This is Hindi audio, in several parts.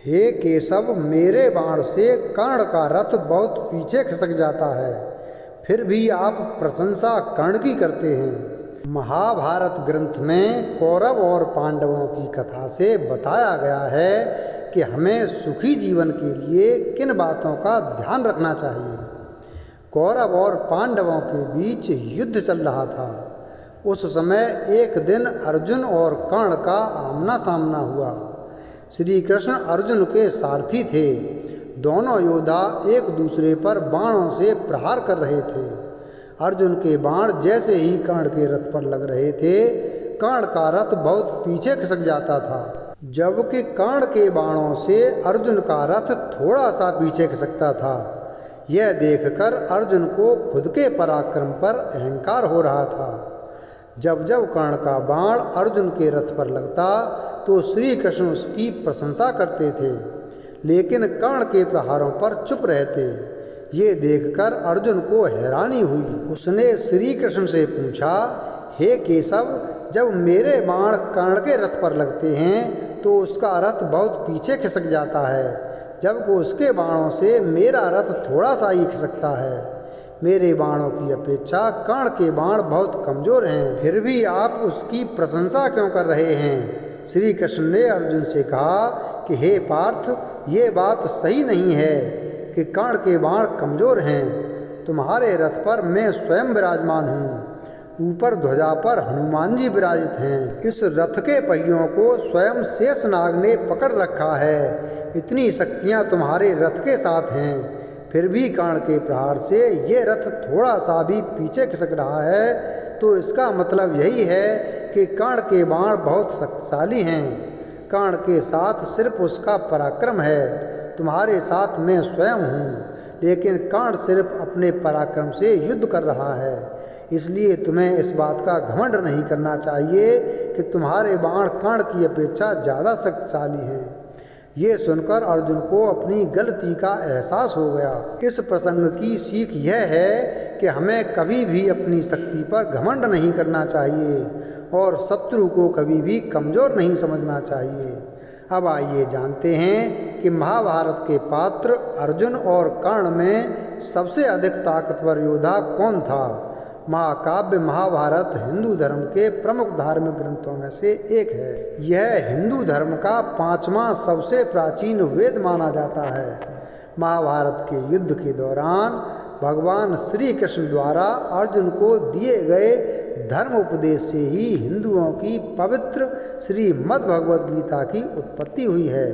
हे केशव, मेरे बाण से कर्ण का रथ बहुत पीछे खिसक जाता है, फिर भी आप प्रशंसा कर्ण की करते हैं। महाभारत ग्रंथ में कौरव और पांडवों की कथा से बताया गया है कि हमें सुखी जीवन के लिए किन बातों का ध्यान रखना चाहिए। कौरव और पांडवों के बीच युद्ध चल रहा था। उस समय एक दिन अर्जुन और कर्ण का आमना सामना हुआ। श्री कृष्ण अर्जुन के सारथी थे। दोनों योद्धा एक दूसरे पर बाणों से प्रहार कर रहे थे। अर्जुन के बाण जैसे ही कर्ण के रथ पर लग रहे थे, कर्ण का रथ बहुत पीछे खिसक जाता था, जबकि कर्ण के बाणों से अर्जुन का रथ थोड़ा सा पीछे खिसकता था। यह देखकर अर्जुन को खुद के पराक्रम पर अहंकार हो रहा था। जब जब कर्ण का बाण अर्जुन के रथ पर लगता तो श्री कृष्ण उसकी प्रशंसा करते थे, लेकिन कर्ण के प्रहारों पर चुप रहते। ये देखकर अर्जुन को हैरानी हुई। उसने श्री कृष्ण से पूछा, हे केशव, जब मेरे बाण कर्ण के रथ पर लगते हैं तो उसका रथ बहुत पीछे खिसक जाता है, जबकि उसके बाणों से मेरा रथ थोड़ा सा ही खिसकता है। मेरे बाणों की अपेक्षा कर्ण के बाण बहुत कमज़ोर हैं, फिर भी आप उसकी प्रशंसा क्यों कर रहे हैं? श्री कृष्ण ने अर्जुन से कहा कि हे पार्थ, ये बात सही नहीं है कि कर्ण के बाण कमज़ोर हैं। तुम्हारे रथ पर मैं स्वयं विराजमान हूँ। ऊपर ध्वजा पर हनुमान जी विराजित हैं। इस रथ के पहियों को स्वयं शेषनाग ने पकड़ रखा है। इतनी शक्तियाँ तुम्हारे रथ के साथ हैं, फिर भी कर्ण के प्रहार से ये रथ थोड़ा सा भी पीछे खिसक रहा है, तो इसका मतलब यही है कि कर्ण के बाण बहुत शक्तिशाली हैं। कर्ण के साथ सिर्फ उसका पराक्रम है, तुम्हारे साथ मैं स्वयं हूँ, लेकिन कर्ण सिर्फ अपने पराक्रम से युद्ध कर रहा है। इसलिए तुम्हें इस बात का घमंड नहीं करना चाहिए कि तुम्हारे बाण कर्ण की अपेक्षा ज़्यादा शक्तिशाली हैं। ये सुनकर अर्जुन को अपनी गलती का एहसास हो गया। इस प्रसंग की सीख यह है कि हमें कभी भी अपनी शक्ति पर घमंड नहीं करना चाहिए और शत्रु को कभी भी कमज़ोर नहीं समझना चाहिए। अब आइए जानते हैं कि महाभारत के पात्र अर्जुन और कर्ण में सबसे अधिक ताकतवर योद्धा कौन था। महाकाव्य महाभारत हिंदू धर्म के प्रमुख धार्मिक ग्रंथों में से एक है। यह हिंदू धर्म का 5वां सबसे प्राचीन वेद माना जाता है। महाभारत के युद्ध के दौरान भगवान श्री कृष्ण द्वारा अर्जुन को दिए गए धर्म उपदेश से ही हिंदुओं की पवित्र श्रीमद् भगवद गीता की उत्पत्ति हुई है।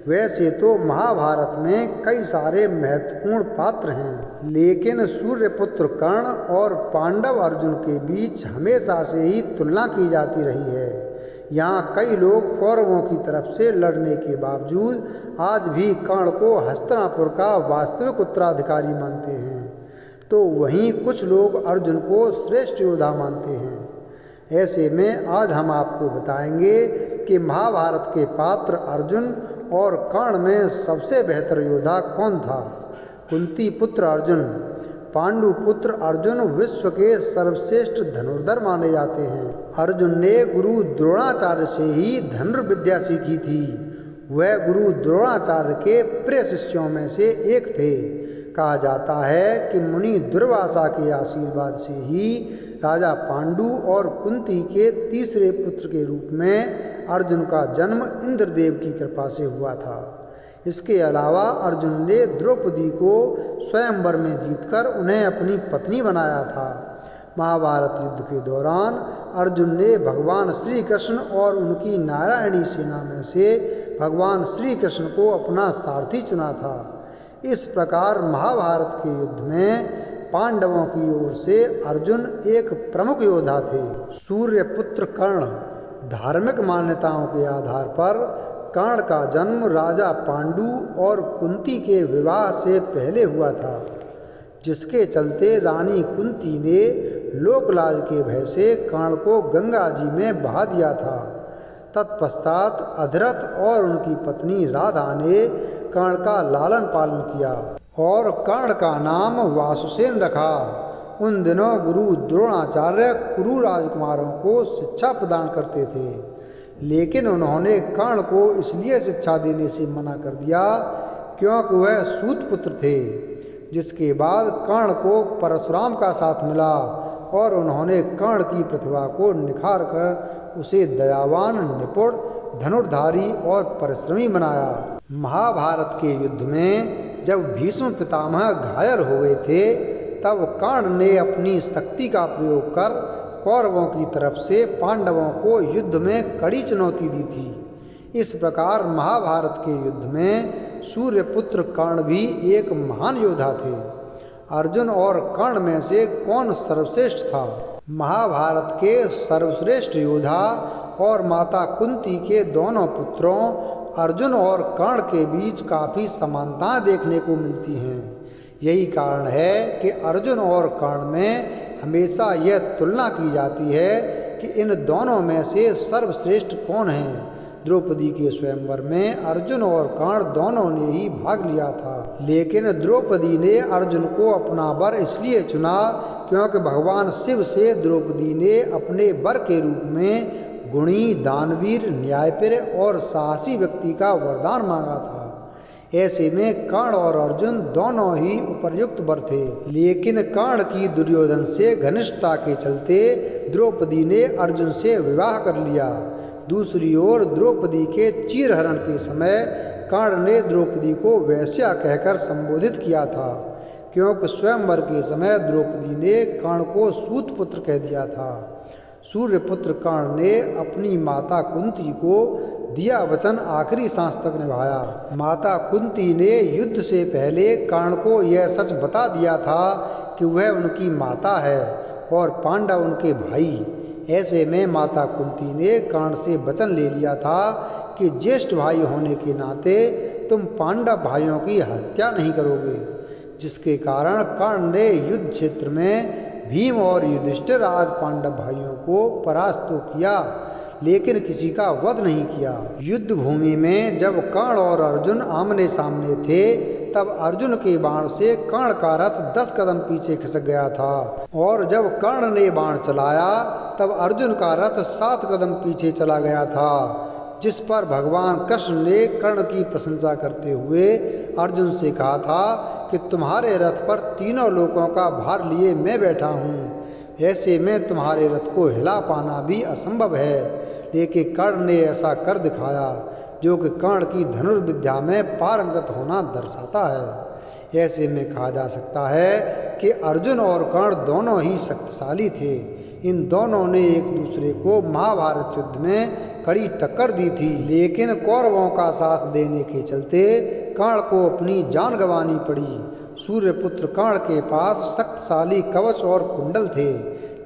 वैसे तो महाभारत में कई सारे महत्वपूर्ण पात्र हैं, लेकिन सूर्यपुत्र कर्ण और पांडव अर्जुन के बीच हमेशा से ही तुलना की जाती रही है। यहाँ कई लोग कौरवों की तरफ से लड़ने के बावजूद आज भी कर्ण को हस्तिनापुर का वास्तविक उत्तराधिकारी मानते हैं, तो वहीं कुछ लोग अर्जुन को श्रेष्ठ योद्धा मानते हैं। ऐसे में आज हम आपको बताएंगे कि महाभारत के पात्र अर्जुन और कर्ण में सबसे बेहतर योद्धा कौन था। कुंती पुत्र अर्जुन। पांडु पुत्र अर्जुन विश्व के सर्वश्रेष्ठ धनुर्धर माने जाते हैं। अर्जुन ने गुरु द्रोणाचार्य से ही धनुर्विद्या सीखी थी। वह गुरु द्रोणाचार्य के प्रिय शिष्यों में से एक थे। कहा जाता है कि मुनि दुर्वासा के आशीर्वाद से ही राजा पांडु और कुंती के तीसरे पुत्र के रूप में अर्जुन का जन्म इंद्रदेव की कृपा से हुआ था। इसके अलावा अर्जुन ने द्रौपदी को स्वयंवर में जीतकर उन्हें अपनी पत्नी बनाया था। महाभारत युद्ध के दौरान अर्जुन ने भगवान श्री कृष्ण और उनकी नारायणी सेना में से भगवान श्री कृष्ण को अपना सारथी चुना था। इस प्रकार महाभारत के युद्ध में पांडवों की ओर से अर्जुन एक प्रमुख योद्धा थे। सूर्यपुत्र कर्ण। धार्मिक मान्यताओं के आधार पर कर्ण का जन्म राजा पांडु और कुंती के विवाह से पहले हुआ था, जिसके चलते रानी कुंती ने लोकलाज के भय से कर्ण को गंगा जी में बहा दिया था। तत्पश्चात अधरथ और उनकी पत्नी राधा ने कर्ण का लालन पालन किया और कर्ण का नाम वासुसेन रखा। उन दिनों गुरु द्रोणाचार्य कुरु राजकुमारों को शिक्षा प्रदान करते थे, लेकिन उन्होंने कर्ण को इसलिए शिक्षा देने से मना कर दिया क्योंकि वह सूत पुत्र थे। जिसके बाद कर्ण को परशुराम का साथ मिला और उन्होंने कर्ण की प्रतिभा को निखार कर उसे दयावान, निपुण, धनुर्धारी और परिश्रमी बनाया। महाभारत के युद्ध में जब भीष्म पितामह घायल हो गए थे तब कर्ण ने अपनी शक्ति का प्रयोग कर कौरवों की तरफ से पांडवों को युद्ध में कड़ी चुनौती दी थी। इस प्रकार महाभारत के युद्ध में सूर्यपुत्र कर्ण भी एक महान योद्धा थे। अर्जुन और कर्ण में से कौन सर्वश्रेष्ठ था? महाभारत के सर्वश्रेष्ठ योद्धा और माता कुंती के दोनों पुत्रों अर्जुन और कर्ण के बीच काफ़ी समानताएं देखने को मिलती हैं। यही कारण है कि अर्जुन और कर्ण में हमेशा यह तुलना की जाती है कि इन दोनों में से सर्वश्रेष्ठ कौन है। द्रौपदी के स्वयंवर में अर्जुन और कर्ण दोनों ने ही भाग लिया था, लेकिन द्रौपदी ने अर्जुन को अपना वर इसलिए चुना क्योंकि भगवान शिव से द्रौपदी ने अपने वर के रूप में गुणी, दानवीर, न्यायप्रिय और साहसी व्यक्ति का वरदान मांगा था। ऐसे में कर्ण और अर्जुन दोनों ही उपयुक्त वर थे, लेकिन कर्ण की दुर्योधन से घनिष्ठता के चलते द्रौपदी ने अर्जुन से विवाह कर लिया। दूसरी ओर द्रौपदी के चीरहरण के समय कर्ण ने द्रौपदी को वेश्या कहकर संबोधित किया था, क्योंकि स्वयंवर के समय द्रौपदी ने कर्ण को सूत पुत्र कह दिया था। सूर्यपुत्र कर्ण ने अपनी माता कुंती को दिया वचन आखिरी सांस तक निभाया। माता कुंती ने युद्ध से पहले कर्ण को यह सच बता दिया था कि वह उनकी माता है और पांडव उनके भाई। ऐसे में माता कुंती ने कर्ण से वचन ले लिया था कि ज्येष्ठ भाई होने के नाते तुम पांडव भाइयों की हत्या नहीं करोगे, जिसके कारण कर्ण ने युद्ध क्षेत्र में भीम और युधिष्ठिर आदि पांडव भाइयों को परास्त तो किया, लेकिन किसी का वध नहीं किया। युद्ध भूमि में जब कर्ण और अर्जुन आमने सामने थे तब अर्जुन के बाण से कर्ण का रथ 10 कदम पीछे खिसक गया था, और जब कर्ण ने बाण चलाया तब अर्जुन का रथ 7 कदम पीछे चला गया था। जिस पर भगवान कृष्ण ने कर्ण की प्रशंसा करते हुए अर्जुन से कहा था कि तुम्हारे रथ पर तीनों लोकों का भार लिए मैं बैठा हूँ, ऐसे में तुम्हारे रथ को हिला पाना भी असंभव है। लेकिन कर्ण ने ऐसा कर दिखाया, जो कि कर्ण की धनुर्विद्या में पारंगत होना दर्शाता है। ऐसे में कहा जा सकता है कि अर्जुन और कर्ण दोनों ही शक्तिशाली थे। इन दोनों ने एक दूसरे को महाभारत युद्ध में कड़ी टक्कर दी थी, लेकिन कौरवों का साथ देने के चलते कर्ण को अपनी जान गंवानी पड़ी। सूर्यपुत्र कर्ण के पास शक्तिशाली कवच और कुंडल थे,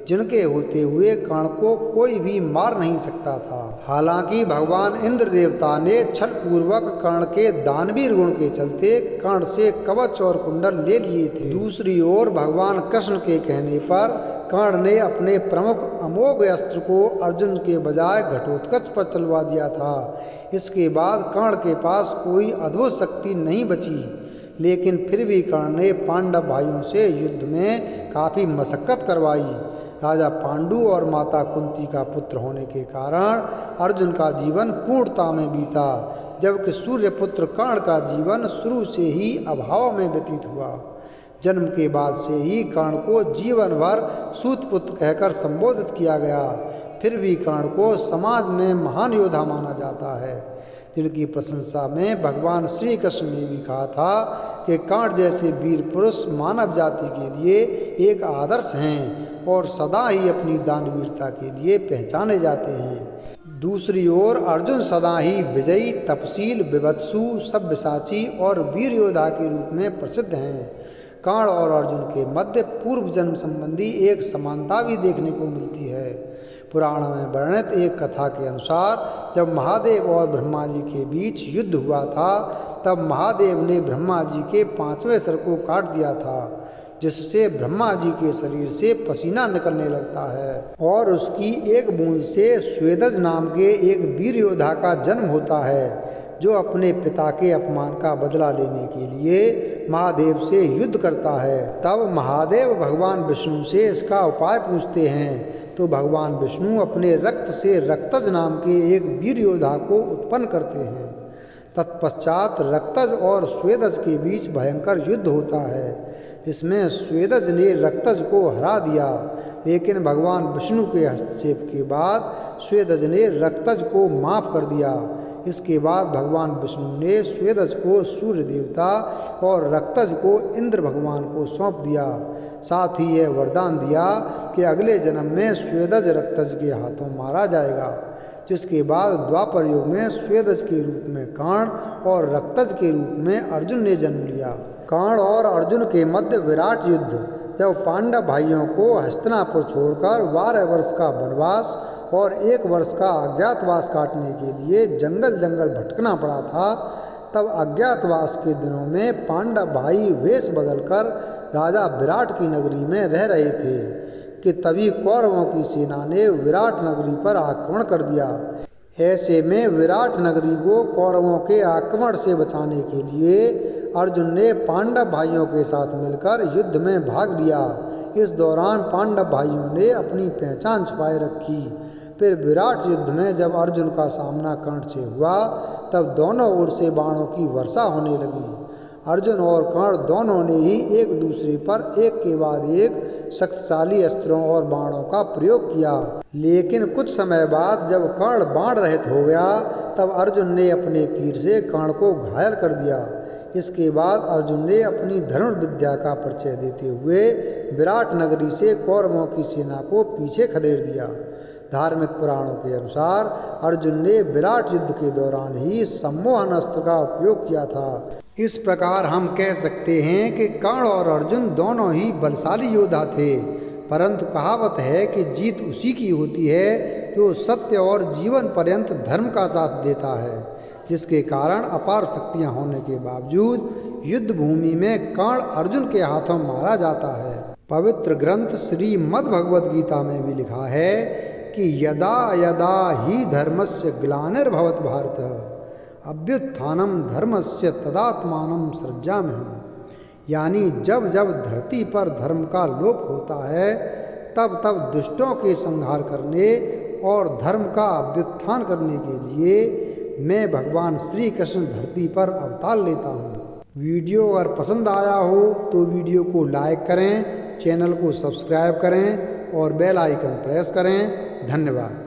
जिनके होते हुए कर्ण को कोई भी मार नहीं सकता था। हालांकि भगवान इंद्र देवता ने छल पूर्वक कर्ण के दानवीर गुण के चलते कर्ण से कवच और कुंडल ले लिए थे। दूसरी ओर भगवान कृष्ण के कहने पर कर्ण ने अपने प्रमुख अमोघ अस्त्र को अर्जुन के बजाय घटोत्कच पर चलवा दिया था। इसके बाद कर्ण के पास कोई अद्भुत शक्ति नहीं बची, लेकिन फिर भी कर्ण ने पांडव भाइयों से युद्ध में काफ़ी मशक्कत करवाई। राजा पांडु और माता कुंती का पुत्र होने के कारण अर्जुन का जीवन पूर्णता में बीता, जबकि सूर्यपुत्र कर्ण का जीवन शुरू से ही अभाव में व्यतीत हुआ। जन्म के बाद से ही कर्ण को जीवन भर सूतपुत्र कहकर संबोधित किया गया। फिर भी कर्ण को समाज में महान योद्धा माना जाता है, जिनकी प्रशंसा में भगवान श्री कृष्ण ने भी कहा था कि कर्ण जैसे वीर पुरुष मानव जाति के लिए एक आदर्श हैं और सदा ही अपनी दानवीरता के लिए पहचाने जाते हैं। दूसरी ओर अर्जुन सदा ही विजयी, तपशील, विभत्सु, सब्यसाची और वीर योद्धा के रूप में प्रसिद्ध हैं। कर्ण और अर्जुन के मध्य पूर्व जन्म संबंधी एक समानता भी देखने को मिलती है। पुराण में वर्णित एक कथा के अनुसार जब महादेव और ब्रह्मा जी के बीच युद्ध हुआ था, तब महादेव ने ब्रह्मा जी के 5वें सिर को काट दिया था, जिससे ब्रह्मा जी के शरीर से पसीना निकलने लगता है और उसकी एक बूंद से स्वेदज नाम के एक वीर योद्धा का जन्म होता है, जो अपने पिता के अपमान का बदला लेने के लिए महादेव से युद्ध करता है। तब महादेव भगवान विष्णु से इसका उपाय पूछते हैं तो भगवान विष्णु अपने रक्त से रक्तज नाम के एक वीर योद्धा को उत्पन्न करते हैं। तत्पश्चात रक्तज और स्वेदज के बीच भयंकर युद्ध होता है। इसमें स्वेदज ने रक्तज को हरा दिया, लेकिन भगवान विष्णु के हस्तक्षेप के बाद स्वेदज ने रक्तज को माफ कर दिया। इसके बाद भगवान विष्णु ने स्वेदज को सूर्य देवता और रक्तज को इंद्र भगवान को सौंप दिया। साथ ही यह वरदान दिया कि अगले जन्म में स्वेदज रक्तज के हाथों मारा जाएगा, जिसके बाद द्वापर युग में स्वेदज के रूप में कर्ण और रक्तज के रूप में अर्जुन ने जन्म लिया। कर्ण और अर्जुन के मध्य विराट युद्ध। जब पांडव भाइयों को हस्तिनापुर छोड़कर 12 वर्ष का वनवास और 1 वर्ष का अज्ञातवास काटने के लिए जंगल जंगल भटकना पड़ा था, तब अज्ञातवास के दिनों में पांडव भाई वेश बदलकर राजा विराट की नगरी में रह रहे थे कि तभी कौरवों की सेना ने विराट नगरी पर आक्रमण कर दिया। ऐसे में विराट नगरी को कौरवों के आक्रमण से बचाने के लिए अर्जुन ने पांडव भाइयों के साथ मिलकर युद्ध में भाग लिया। इस दौरान पांडव भाइयों ने अपनी पहचान छुपाए रखी। फिर विराट युद्ध में जब अर्जुन का सामना कर्ण से हुआ, तब दोनों ओर से बाणों की वर्षा होने लगी। अर्जुन और कर्ण दोनों ने ही एक दूसरे पर एक के बाद एक शक्तिशाली अस्त्रों और बाणों का प्रयोग किया। लेकिन कुछ समय बाद जब कर्ण बाण रहित हो गया, तब अर्जुन ने अपने तीर से कर्ण को घायल कर दिया। इसके बाद अर्जुन ने अपनी धनुर विद्या का परिचय देते हुए विराट नगरी से कौरवों की सेना को पीछे खदेड़ दिया। धार्मिक पुराणों के अनुसार अर्जुन ने विराट युद्ध के दौरान ही सम्मोहन अस्त्र का उपयोग किया था। इस प्रकार हम कह सकते हैं कि कर्ण और अर्जुन दोनों ही बलशाली योद्धा थे, परंतु कहावत है कि जीत उसी की होती है जो सत्य और जीवन पर्यंत धर्म का साथ देता है, जिसके कारण अपार शक्तियां होने के बावजूद युद्ध भूमि में कर्ण अर्जुन के हाथों मारा जाता है। पवित्र ग्रंथ श्रीमद् भगवद गीता में भी लिखा है कि यदा यदा ही धर्मस्य ग्लानिर्भवत भारत अभ्युत्थानम धर्मस्य तदात्मानं सृजाम्यहम्। यानी जब जब धरती पर धर्म का लोप होता है, तब तब दुष्टों के संहार करने और धर्म का अभ्युत्थान करने के लिए मैं भगवान श्री कृष्ण धरती पर अवतार लेता हूँ। वीडियो अगर पसंद आया हो तो वीडियो को लाइक करें, चैनल को सब्सक्राइब करें और बेल आइकन प्रेस करें। धन्यवाद।